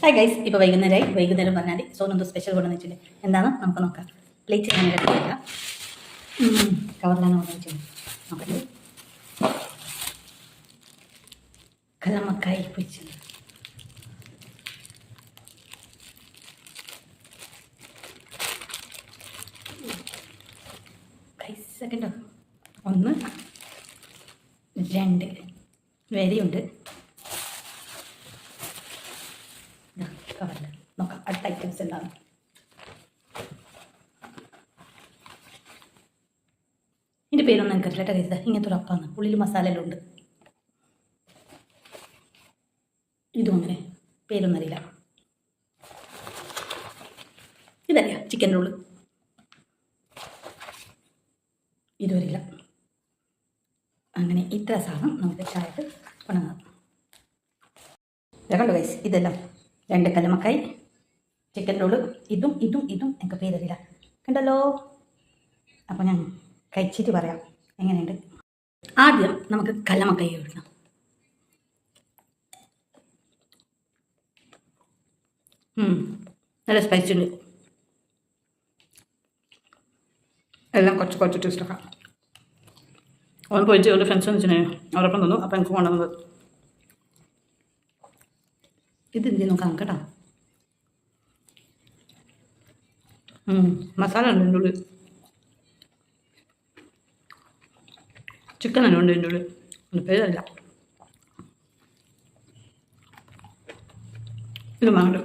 Hi guys, ഇപ്പോൾ വൈകുന്നേരം പറഞ്ഞാൽ സോനൊന്ന് സ്പെഷ്യൽ കൊണ്ടെന്ന് വെച്ചിട്ട് എന്താണ് നമുക്ക് നോക്കാം. പ്ലേറ്റ് ഞാൻ എടുത്തില്ല, കവറിലാണ് കൊണ്ടുവച്ചത്. നോക്കട്ടെ, കല്ലമ്മക്കായി പൊരിച്ചത്. സെക്കൻഡോ 1 2 വരെയുണ്ട്. കവറിൽ നോക്കാം അടുത്ത ഐറ്റംസ് എന്താണ്. ഇതിൻ്റെ പേരൊന്നും എനിക്കറിയില്ല കേട്ടോ. ഇങ്ങനത്തെ ഒരു അപ്പാണ്, ഉള്ളിൽ മസാല എല്ലാം ഉണ്ട്. ഇതും അങ്ങനെ പേരൊന്നും അറിയില്ല. ഇതറിയാം, ചിക്കൻ റോള്. ഇതുവരില്ല. അങ്ങനെ ഇത്ര സാധനം നമുക്ക് ചായക്ക് കൊണ്ടുവന്നത്. കണ്ടോ ഗൈസ്, ഇതെല്ലാം 2 കല്ലുമ്മക്കായി, ചിക്കൻ റോള്, ഇതും എനിക്ക് പേരറിയില്ല. കണ്ടല്ലോ. അപ്പോൾ ഞാൻ കഴിച്ചിട്ട് പറയാം എങ്ങനെയുണ്ട്. ആദ്യം നമുക്ക് കല്ലുമ്മക്കായി ഇടണം. നല്ല സ്പൈസി ഉണ്ട്. എല്ലാം കുറച്ച് ടേസ്റ്റൊക്കെ. അവൻ പോയിട്ട് ഒരു ഫ്രണ്ട്സ് വെച്ചിനെ അവരൊപ്പം തന്നു. അപ്പം എനിക്ക് കൊണ്ടുവന്നത് ഇത് നോക്കാം കേട്ടോ. മസാല ഉണ്ട് എൻ്റെ ഉള്ളിൽ, ചിക്കൻ തന്നെ ഉണ്ട് എൻ്റെ ഉള്ളിൽ. എൻ്റെ പേരല്ല. ഇത് വേണ്ട,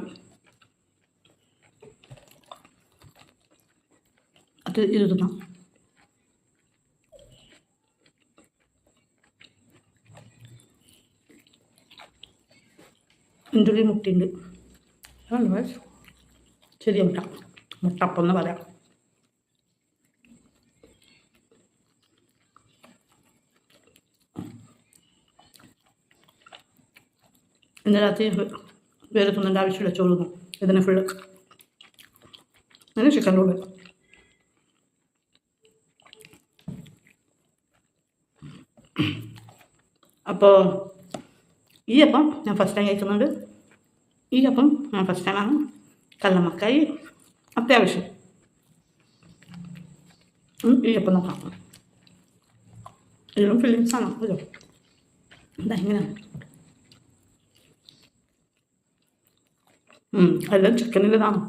അത് ഇത് തിന്നാം. എൻ്റെ ഉള്ളിൽ മുട്ടയുണ്ട്. ചെറിയ മുട്ട അപ്പം എന്ന് പറയാം. ഇന്ന് രാത്രി വേറെ തിന്നേണ്ട ആവശ്യമില്ല, ചോറുന്നു ഇതിനെ ഫുള്ള്. അങ്ങനെ ചിക്കൻ റോള്. അപ്പോൾ ഈ അപ്പം ഞാൻ ഫസ്റ്റ് ടൈം കഴിക്കുന്നുണ്ട്. ഈ അപ്പം ഞാൻ ഫസ്റ്റ് ടൈമാണ്. കല്ലുമ്മക്കായി അത്യാവശ്യം. ഈ അപ്പം നോക്കാം. ഇതിലും ഫില്ലിങ്സ് ആണ്. അല്ലോ എന്താ ഇങ്ങനെയാണ്. എല്ലാം ചിക്കനിൻ്റെതാണ്.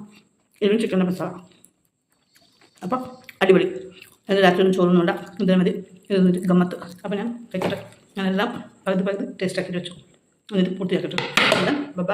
ഇതിലും ചിക്കൻ്റെ മസാല. അപ്പം അടിപൊളി. എൻ്റെ രാത്രി ഒന്നും ചോറുന്നുണ്ട. ഇതിനെ മതി. ഇത് ഗമ്മത്ത്. അപ്പം ഞാൻ കഴിക്കട്ടെ. ഞാനെല്ലാം പകുതി ടേസ്റ്റ് ആക്കിയിട്ട് വെച്ചു. എന്നിട്ട് പൂർത്തിയാക്കിയിട്ട് ബൈ.